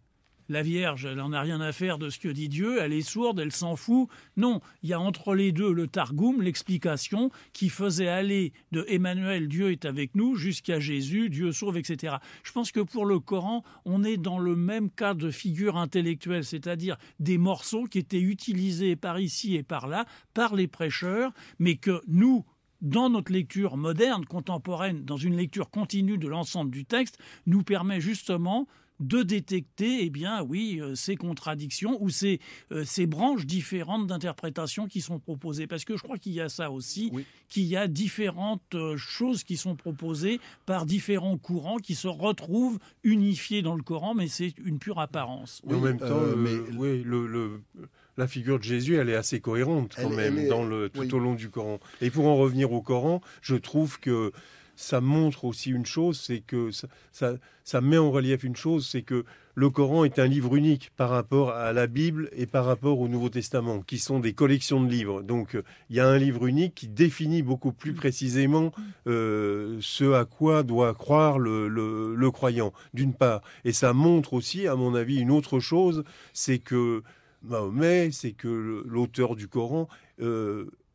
La Vierge, elle n'en a rien à faire de ce que dit Dieu, elle est sourde, elle s'en fout. Non, il y a entre les deux le Targum, l'explication, qui faisait aller de Emmanuel, Dieu est avec nous, jusqu'à Jésus, Dieu sauve, etc. Je pense que pour le Coran, on est dans le même cas de figure intellectuelle, c'est-à-dire des morceaux qui étaient utilisés par ici et par là, par les prêcheurs, mais que nous, dans notre lecture moderne, contemporaine, dans une lecture continue de l'ensemble du texte, nous permet justement de détecter, ces contradictions ou ces branches différentes d'interprétation qui sont proposées. Parce que je crois qu'il y a ça aussi, qu'il y a différentes choses qui sont proposées par différents courants qui se retrouvent unifiés dans le Coran, mais c'est une pure apparence. En même temps, la figure de Jésus, elle est assez cohérente quand même tout au long du Coran. Et pour en revenir au Coran, je trouve que ça montre aussi une chose, c'est que ça met en relief une chose, c'est que le Coran est un livre unique par rapport à la Bible et par rapport au Nouveau Testament, qui sont des collections de livres. Donc, il y a un livre unique qui définit beaucoup plus précisément ce à quoi doit croire le croyant, d'une part. Et ça montre aussi, à mon avis, une autre chose, c'est que Mahomet, c'est que l'auteur du Coran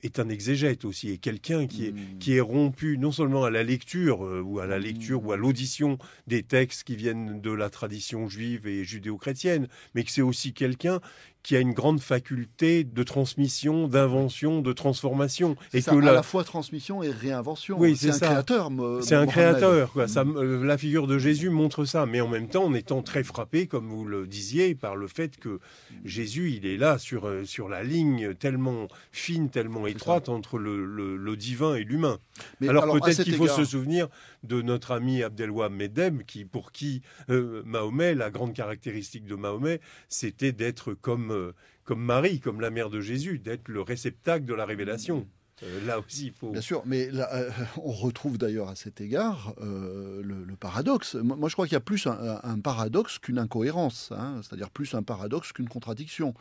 est un exégète aussi, et quelqu'un qui est rompu non seulement à la lecture ou à l'audition des textes qui viennent de la tradition juive et judéo-chrétienne, mais que c'est aussi quelqu'un qui a une grande faculté de transmission, d'invention, de transformation. Et ça, à la fois transmission et réinvention. Oui, c'est un créateur. C'est un créateur. La figure de Jésus montre ça, mais en même temps, en étant très frappé, comme vous le disiez, par le fait que Jésus, il est là sur la ligne tellement fine, tellement étroite entre le divin et l'humain. Alors peut-être qu'il faut se souvenir de notre ami Abdelwahab Medem, pour qui Mahomet, la grande caractéristique de Mahomet, c'était d'être comme Marie, comme la mère de Jésus, d'être le réceptacle de la révélation. Là aussi, il faut... Bien sûr, mais là, on retrouve d'ailleurs à cet égard le paradoxe. Moi, je crois qu'il y a plus un paradoxe qu'une incohérence, c'est-à-dire plus un paradoxe qu'une contradiction.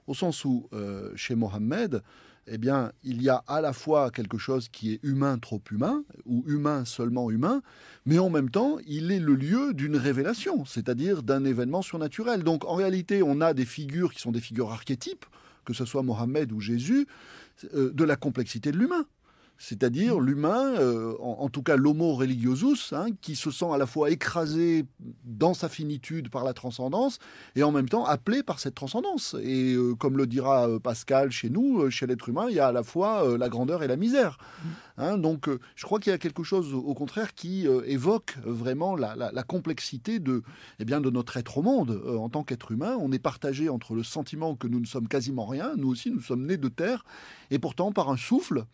Au sens où, chez Mohammed, il y a à la fois quelque chose qui est humain, trop humain, ou humain, seulement humain, mais en même temps, il est le lieu d'une révélation, c'est-à-dire d'un événement surnaturel. Donc, en réalité, on a des figures qui sont des figures archétypes, que ce soit Mohammed ou Jésus, de la complexité de l'humain. C'est-à-dire l'humain, en tout cas l'homo religiosus, qui se sent à la fois écrasé dans sa finitude par la transcendance et en même temps appelé par cette transcendance. Et comme le dira Pascal chez nous, chez l'être humain, il y a à la fois la grandeur et la misère. Donc je crois qu'il y a quelque chose au contraire qui évoque vraiment la complexité de notre être au monde. En tant qu'être humain, on est partagé entre le sentiment que nous ne sommes quasiment rien, nous aussi nous sommes nés de terre, et pourtant par un souffle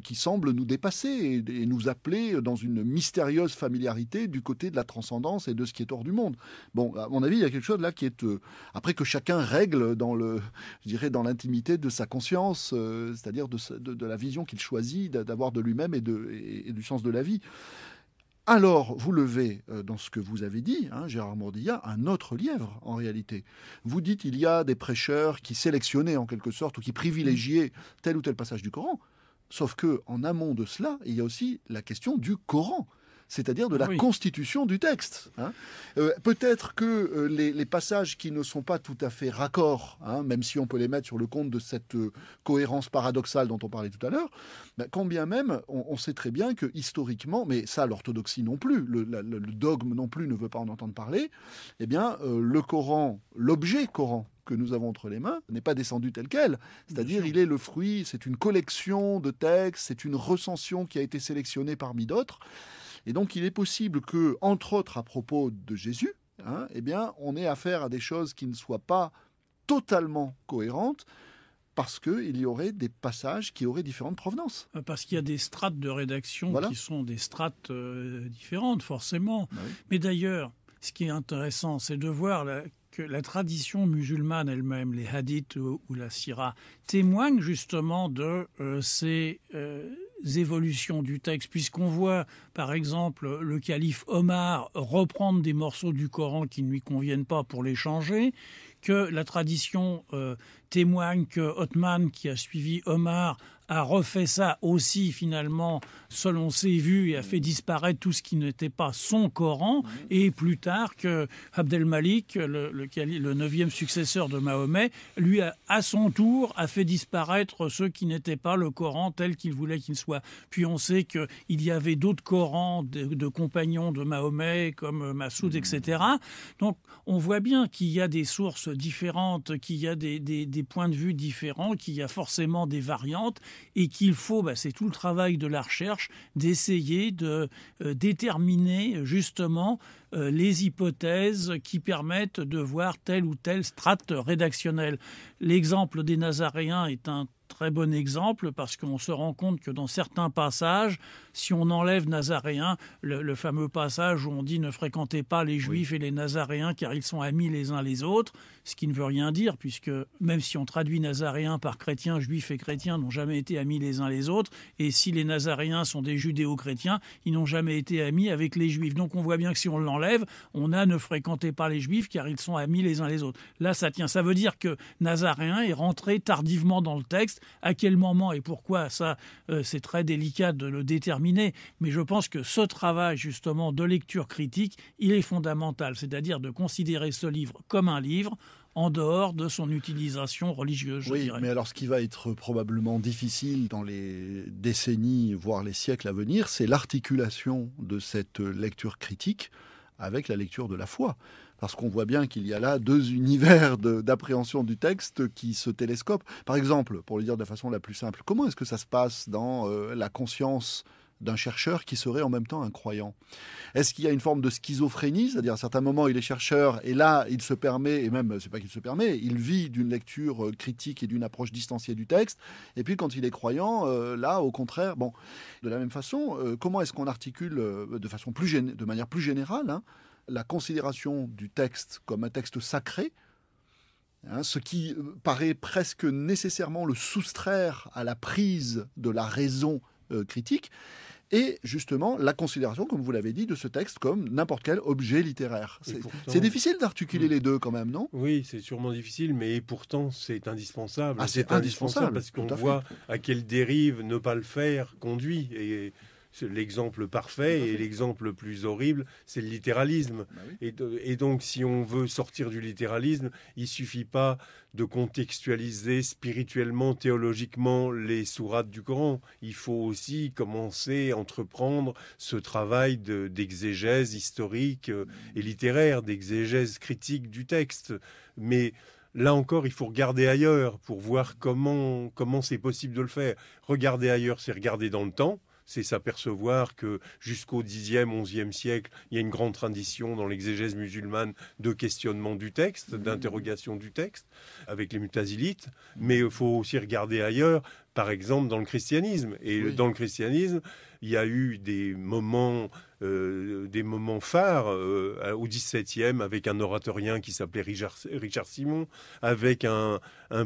qui semble nous dépasser et nous appeler dans une mystérieuse familiarité du côté de la transcendance et de ce qui est hors du monde. Bon, à mon avis, il y a quelque chose là qui est après que chacun règle dans l'intimité de sa conscience, c'est-à-dire de la vision qu'il choisit d'avoir de lui-même et du sens de la vie. Alors, vous levez, dans ce que vous avez dit, Gérard Mourdillat, un autre lièvre, en réalité. Vous dites qu'il y a des prêcheurs qui sélectionnaient, en quelque sorte, ou qui privilégiaient tel ou tel passage du Coran. Sauf qu'en amont de cela, il y a aussi la question du Coran, c'est-à-dire de la constitution du texte. Peut-être que les passages qui ne sont pas tout à fait raccords, même si on peut les mettre sur le compte de cette cohérence paradoxale dont on parlait tout à l'heure, quand bien même, on sait très bien que historiquement, mais ça l'orthodoxie non plus, le dogme non plus ne veut pas en entendre parler, le Coran, l'objet Coran, que nous avons entre les mains n'est pas descendu tel quel. C'est-à-dire, il est le fruit, c'est une collection de textes, c'est une recension qui a été sélectionnée parmi d'autres. Et donc, il est possible que, entre autres, à propos de Jésus, on ait affaire à des choses qui ne soient pas totalement cohérentes, parce qu'il y aurait des passages qui auraient différentes provenances. Parce qu'il y a des strates de rédaction qui sont des strates différentes, forcément. Oui. Mais d'ailleurs, ce qui est intéressant, c'est de voir que la tradition musulmane elle-même, les hadiths ou la sira, témoignent justement de ces évolutions du texte, puisqu'on voit, par exemple, le calife Omar reprendre des morceaux du Coran qui ne lui conviennent pas pour les changer, que la tradition témoigne que Othman, qui a suivi Omar, a refait ça aussi finalement selon ses vues et a fait disparaître tout ce qui n'était pas son Coran, et plus tard que Abdelmalik, le 9e successeur de Mahomet, lui à son tour a fait disparaître ceux qui n'étaient pas le Coran tel qu'il voulait qu'il soit. Puis on sait qu'il y avait d'autres Corans de compagnons de Mahomet comme Massoud, etc. Donc on voit bien qu'il y a des sources différentes, qu'il y a des points de vue différents, qu'il y a forcément des variantes, et qu'il faut, c'est tout le travail de la recherche, d'essayer de déterminer justement les hypothèses qui permettent de voir telle ou telle strate rédactionnelle. L'exemple des Nazaréens est un très bon exemple parce qu'on se rend compte que dans certains passages, si on enlève Nazaréens, le fameux passage où on dit ne fréquentez pas les Juifs et les Nazaréens car ils sont amis les uns les autres, ce qui ne veut rien dire puisque même si on traduit Nazaréens par chrétiens, Juifs et chrétiens n'ont jamais été amis les uns les autres, et si les Nazaréens sont des judéo-chrétiens, ils n'ont jamais été amis avec les Juifs. Donc on voit bien que si on l'enlève, on a ne fréquentez pas les Juifs car ils sont amis les uns les autres. Là ça tient, ça veut dire que Nazaréen est rentré tardivement dans le texte. À quel moment et pourquoi, ça c'est très délicat de le déterminer, mais je pense que ce travail justement de lecture critique, il est fondamental, c'est-à-dire de considérer ce livre comme un livre en dehors de son utilisation religieuse, je dirais. Mais alors ce qui va être probablement difficile dans les décennies, voire les siècles à venir, c'est l'articulation de cette lecture critique avec la lecture de la foi. Parce qu'on voit bien qu'il y a là deux univers d'appréhension du texte qui se télescopent. Par exemple, pour le dire de la façon la plus simple, comment est-ce que ça se passe dans la conscience d'un chercheur qui serait en même temps un croyant? Est-ce qu'il y a une forme de schizophrénie, c'est-à-dire à certains moments il est chercheur et là il se permet, et même c'est pas qu'il se permet, il vit d'une lecture critique et d'une approche distanciée du texte, et puis quand il est croyant, là au contraire, bon, de la même façon, comment est-ce qu'on articule de manière plus générale la considération du texte comme un texte sacré, ce qui paraît presque nécessairement le soustraire à la prise de la raison critique, et justement la considération, comme vous l'avez dit, de ce texte comme n'importe quel objet littéraire. C'est difficile d'articuler les deux quand même, non? Oui, c'est sûrement difficile, mais pourtant c'est indispensable. C'est indispensable parce qu'on voit à quelle dérive ne pas le faire conduit. Et l'exemple parfait et l'exemple le plus horrible, c'est le littéralisme. Oui. Et donc, si on veut sortir du littéralisme, il ne suffit pas de contextualiser spirituellement, théologiquement les sourates du Coran. Il faut aussi commencer à entreprendre ce travail d'exégèse historique et littéraire, d'exégèse critique du texte. Mais là encore, il faut regarder ailleurs pour voir comment c'est possible de le faire. Regarder ailleurs, c'est regarder dans le temps. C'est s'apercevoir que jusqu'au Xe, XIe siècle, il y a une grande tradition dans l'exégèse musulmane de questionnement du texte, d'interrogation du texte, avec les mutazilites. Mais il faut aussi regarder ailleurs, par exemple dans le christianisme. Et dans le christianisme, il y a eu des moments phares au XVIIe avec un oratorien qui s'appelait Richard Simon, avec un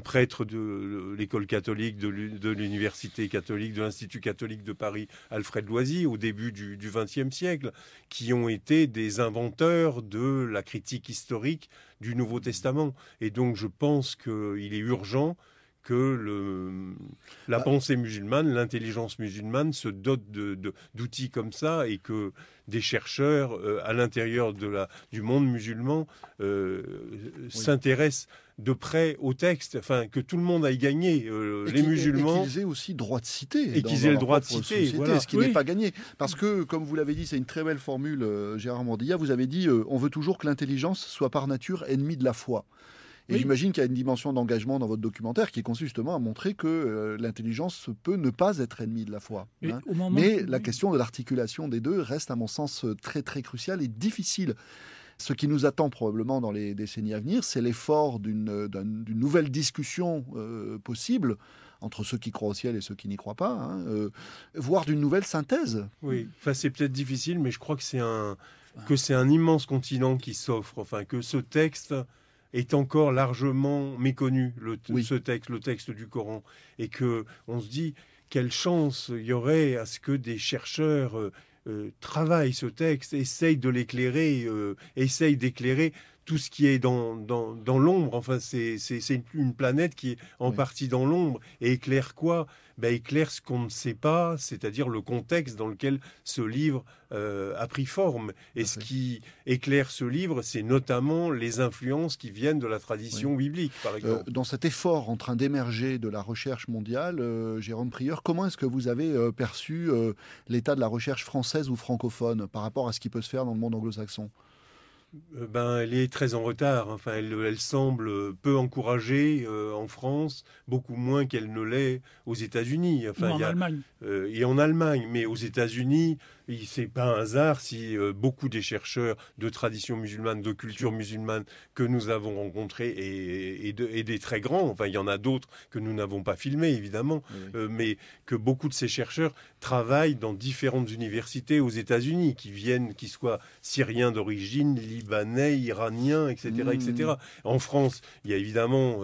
prêtre de l'école catholique, de l'université catholique, de l'Institut catholique de Paris, Alfred Loisy, au début du XXe siècle, qui ont été des inventeurs de la critique historique du Nouveau Testament. Et donc je pense qu'il est urgent que la pensée musulmane, l'intelligence musulmane se dote d'outils comme ça, et que des chercheurs à l'intérieur du monde musulman s'intéressent de près au texte, enfin que tout le monde aille gagner, les musulmans. Et qu'ils aient aussi droit de citer. Et qu'ils aient le droit de citer, voilà. Ce qui n'est pas gagné. Parce que, comme vous l'avez dit, c'est une très belle formule, Gérard Mandilla, vous avez dit on veut toujours que l'intelligence soit par nature ennemie de la foi. Et j'imagine qu'il y a une dimension d'engagement dans votre documentaire qui consiste justement à montrer que l'intelligence peut ne pas être ennemie de la foi. Mais la question de l'articulation des deux reste, à mon sens, très très cruciale et difficile. Ce qui nous attend probablement dans les décennies à venir, c'est l'effort d'une nouvelle discussion possible entre ceux qui croient au ciel et ceux qui n'y croient pas, voire d'une nouvelle synthèse. Oui, enfin, c'est peut-être difficile, mais je crois que c'est un immense continent qui s'offre, enfin, que ce texte est encore largement méconnu, le texte du Coran, et que on se dit quelle chance il y aurait à ce que des chercheurs travaillent ce texte, essayent de l'éclairer, essayent d'éclairer tout ce qui est dans l'ombre. Enfin, c'est une planète qui est en partie dans l'ombre, et éclaire quoi? Éclaire ce qu'on ne sait pas, c'est-à-dire le contexte dans lequel ce livre a pris forme. Et ce qui éclaire ce livre, c'est notamment les influences qui viennent de la tradition biblique, par exemple. Dans cet effort en train d'émerger de la recherche mondiale, Jérôme Prieur, comment est-ce que vous avez perçu l'état de la recherche française ou francophone par rapport à ce qui peut se faire dans le monde anglo-saxon? Elle est très en retard. Enfin, elle semble peu encouragée en France, beaucoup moins qu'elle ne l'est aux États-Unis. Enfin, ou en Allemagne. Et en Allemagne, mais aux États-Unis, c'est pas un hasard si beaucoup des chercheurs de tradition musulmane, de culture musulmane que nous avons rencontrés et des très grands, enfin il y en a d'autres que nous n'avons pas filmés évidemment, Oui. mais que beaucoup de ces chercheurs travaillent dans différentes universités aux États-Unis, qui soient syriens d'origine, libanais, iraniens, etc., etc. En France, il y a évidemment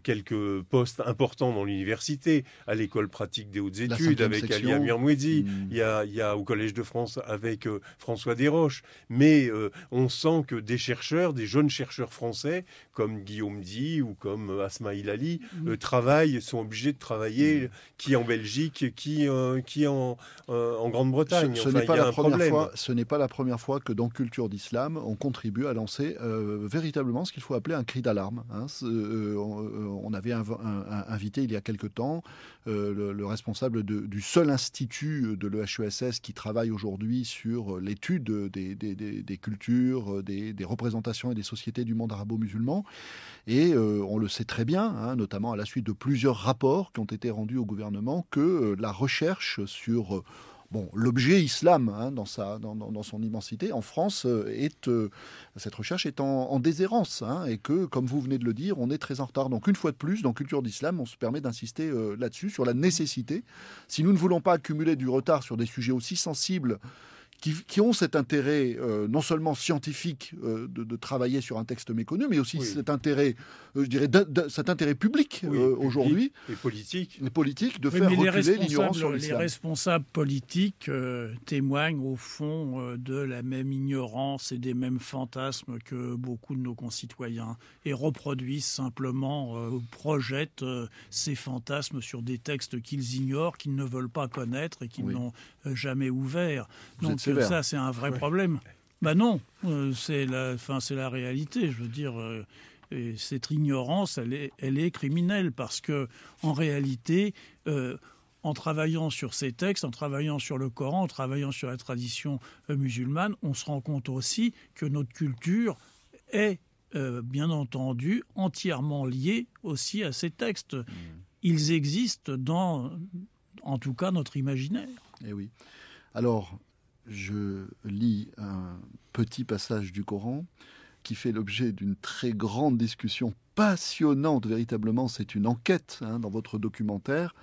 quelques postes importants dans l'université, à l'école pratique des hautes études avec Ali Amir Mouedzi, il y a au Collège de France avec François Desroches, mais on sent que des jeunes chercheurs français comme Guillaume Di ou comme Asma Hilali sont obligés de travailler, qui en Belgique, qui en Grande-Bretagne. Ce n'est pas la première fois que dans Culture d'Islam, on contribue à lancer véritablement ce qu'il faut appeler un cri d'alarme. On avait invité il y a quelque temps le responsable du seul institut de l'EHESS qui travaille aujourd'hui sur l'étude des cultures, des représentations et des sociétés du monde arabo-musulman. Et on le sait très bien, notamment à la suite de plusieurs rapports qui ont été rendus au gouvernement, que la recherche sur l'objet islam dans son immensité en France, cette recherche est en déshérence, et que, comme vous venez de le dire, on est très en retard. Donc une fois de plus, dans Culture d'Islam, on se permet d'insister là-dessus, sur la nécessité, si nous ne voulons pas accumuler du retard sur des sujets aussi sensibles, qui ont cet intérêt non seulement scientifique de travailler sur un texte méconnu, mais aussi cet intérêt, cet intérêt public aujourd'hui. Et politique. De faire reculer l'ignorance sur les l'islam. responsables politiques témoignent au fond de la même ignorance et des mêmes fantasmes que beaucoup de nos concitoyens et reproduisent simplement, projettent ces fantasmes sur des textes qu'ils ignorent, qu'ils ne veulent pas connaître et qu'ils n'ont jamais ouverts. Donc ça, c'est un vrai problème. Non, c'est la réalité. Je veux dire, cette ignorance, elle est criminelle parce que, en réalité, en travaillant sur ces textes, en travaillant sur le Coran, en travaillant sur la tradition musulmane, on se rend compte aussi que notre culture est, bien entendu, entièrement liée aussi à ces textes. Ils existent dans, en tout cas, notre imaginaire. Eh oui. Alors, je lis un petit passage du Coran qui fait l'objet d'une très grande discussion passionnante, véritablement. C'est une enquête dans votre documentaire.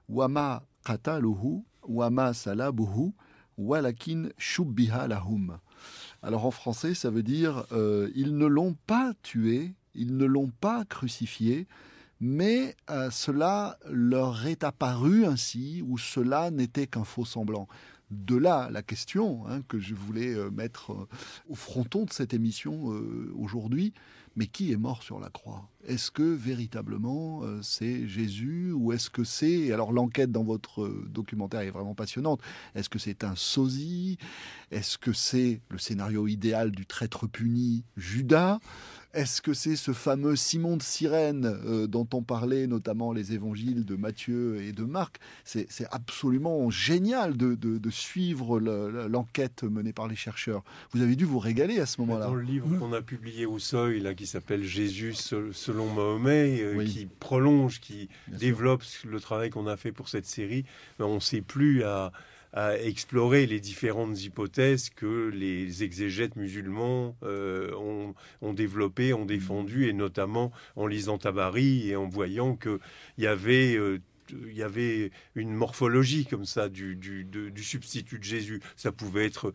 Wama qataluhu, wama salabuhu, walakin shubbiha lahum. Alors en français, ça veut dire ils ne l'ont pas tué, ils ne l'ont pas crucifié, mais cela leur est apparu ainsi, ou cela n'était qu'un faux semblant. De là, la question que je voulais mettre au fronton de cette émission aujourd'hui, mais qui est mort sur la croix ? Est-ce que véritablement c'est Jésus, ou est-ce que c'est... Alors l'enquête dans votre documentaire est vraiment passionnante. Est-ce que c'est un sosie ? Est-ce que c'est le scénario idéal du traître puni, Judas ? Est-ce que c'est ce fameux Simon de Cyrène dont on parlait notamment les évangiles de Matthieu et de Marc ? C'est absolument génial de suivre l'enquête menée par les chercheurs. Vous avez dû vous régaler à ce moment-là. Dans le livre qu'on a publié au Seuil, qui s'appelle Jésus selon Mahomet, qui prolonge, qui développe le travail qu'on a fait pour cette série, on ne sait plus à explorer les différentes hypothèses que les exégètes musulmans ont développées, ont défendues, et notamment en lisant Tabari et en voyant qu'il y avait une morphologie comme ça du substitut de Jésus. Ça pouvait être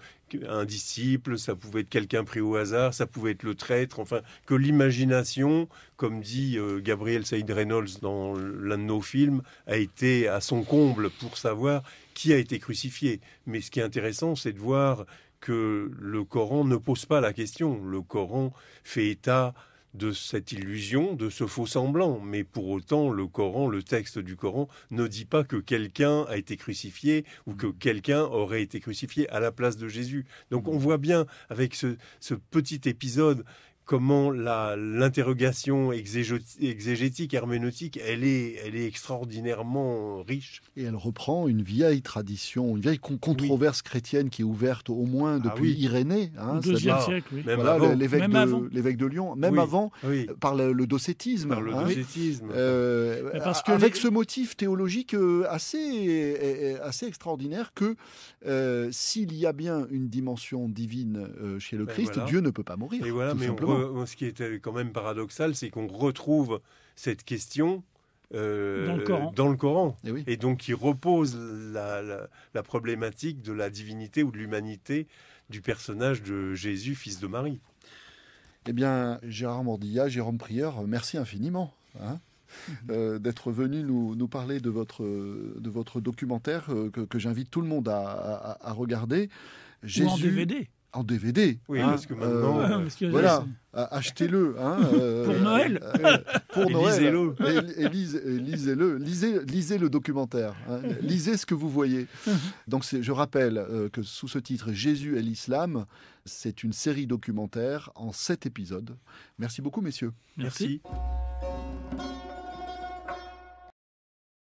un disciple, ça pouvait être quelqu'un pris au hasard, ça pouvait être le traître, enfin, que l'imagination, comme dit Gabriel Saïd Reynolds dans l'un de nos films, a été à son comble pour savoir qui a été crucifié. Mais ce qui est intéressant, c'est de voir que le Coran ne pose pas la question. Le Coran fait état de cette illusion, de ce faux semblant. Mais pour autant, le Coran, le texte du Coran, ne dit pas que quelqu'un a été crucifié ou que quelqu'un aurait été crucifié à la place de Jésus. Donc on voit bien avec ce petit épisode comment l'interrogation exégétique, herméneutique, elle est extraordinairement riche. Et elle reprend une vieille tradition, une vieille controverse chrétienne qui est ouverte au moins depuis Irénée. Au IIe siècle, oui. Même voilà, avant. l'évêque de Lyon, même avant, par le docétisme. Par le docétisme. Avec ce motif théologique assez extraordinaire que s'il y a bien une dimension divine chez le Christ, Dieu ne peut pas mourir. Et voilà, mais ce qui est quand même paradoxal, c'est qu'on retrouve cette question dans le Coran. Et donc qui repose la problématique de la divinité ou de l'humanité du personnage de Jésus, fils de Marie. Eh bien, Gérard Mordillat, Jérôme Prieur, merci infiniment d'être venu nous parler de votre documentaire que j'invite tout le monde à regarder. Ou en DVD. En DVD. Oui, parce que maintenant... voilà, achetez-le. Pour Noël. Pour Noël. Lisez-le. Lisez le documentaire. Lisez ce que vous voyez. Donc, je rappelle que sous ce titre, Jésus et l'Islam, c'est une série documentaire en 7 épisodes. Merci beaucoup, messieurs. Merci.